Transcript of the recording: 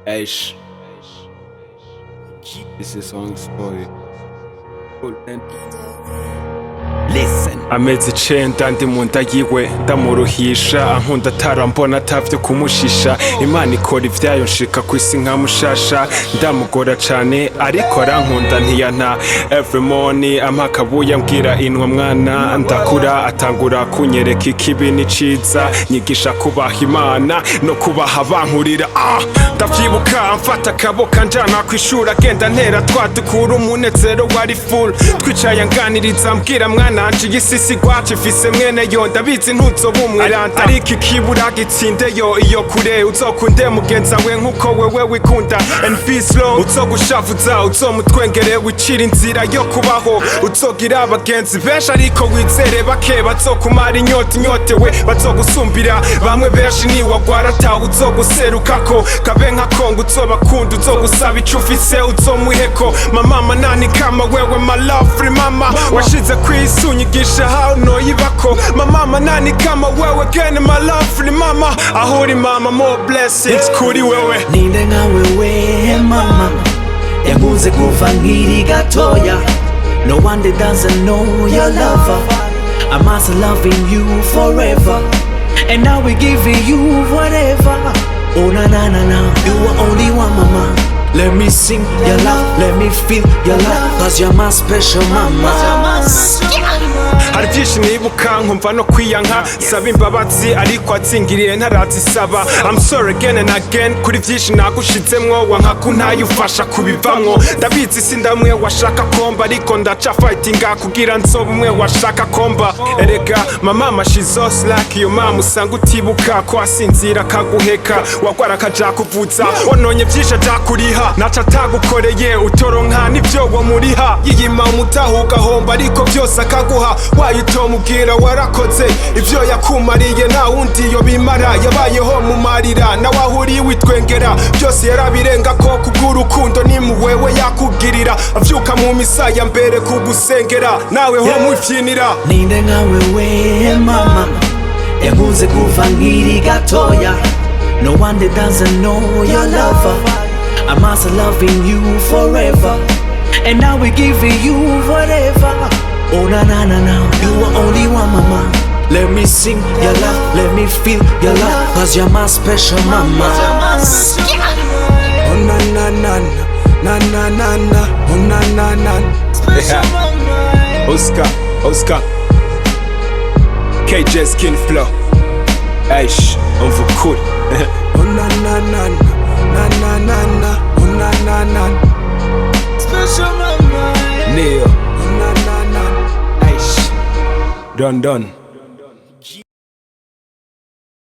Eish. This is song's for you. Listen. Amezi 9 ndi mu nda yiwe ndamuruhisha ankunda atarambona atavyo kumushisha Imana ikora ivyayo nshika kwisi nkamushasha ndamugora cane ariko arankunda ntiyanta every morning amakabuye ambwira inwa mwana ndakura atangura kunyereka ikibi n'iciza nyigisha kubaha Imana no kubaha abankurira ndavyibuka mfata akaboka njana kw'ishuri agenda ntera twadukura umunezero wari full twicaye nganiriza ambwira mwana anje igisisi gwacu ifise mwene yo ndabizi ntuzobumwe ariko ikibura gitsindeyo iyo kure uzokunde mugenza we nkuko wewe wikunda Skinnyflow uzogushavuza uzomutwengere wicira inzira yo kubaho uzogira abagenzi benshi ariko wizere bake bazokumara inyotewe bazogusumbira bamwe benshi niwagwara ata uzoguserukako kabe nka kongo uzobakunda uzogusaba ico ufise uzomuheko mama nani kama wewe my lovely mama washize kwisi unyigisha how noyibako mama nani kama wewe again my lovely mama ahuri mama more blessings kuri wewe ninde nka wewe mama yankunze kuva nkiri gatoya no one that doesn't know your lover I must loving you forever and now we giving you whatever oh na na na na you are only one mama let me sing your love let me feel your love cause you're my special mama hari byinshi nibuka nkumva no kwiyanka saba imbabazi ariko atsingiriye ntarazisaba I'm sorry again and again kuri byinshi nagushizemwo wanka ntayufasha kubivamwo ndabizi sindamwe washaka komba ariko ndaca fightinga kugira nzoba umwe washaka komba erega mama she's just like your mama usanga utibuka ko asinzira kaguheka wagwara kaja kuvuza ononye byinshi ajakuriha naca atagukoreye utoronka nivyo wo muriha yiyima umutahuka homba ariko byose akaguha wayitomubwira warakoze ivyo yakumariye nta wundi yo bimara yabayeho mu marira nawe ahuriye witwengera byose yarabirenga ko kubw'urukundo nimuwewe yakugirira avyuka mu misaya mbere kugusengera nawe ho muvyinira ninde nka wewe mama yankunze kuva nkiri gatoya no one that doesn't know your lover I must loving you forever and now we giving you whatever oh na na na na you are only one mama let me sing your love let me feel your love cause you're my special mama oh na na na na na na na oh na na na special mama Oscar KayJay Skinnyflow Eish on vous cool oh na na na na na na na oh na na na special mama Neo oh na na na Eish done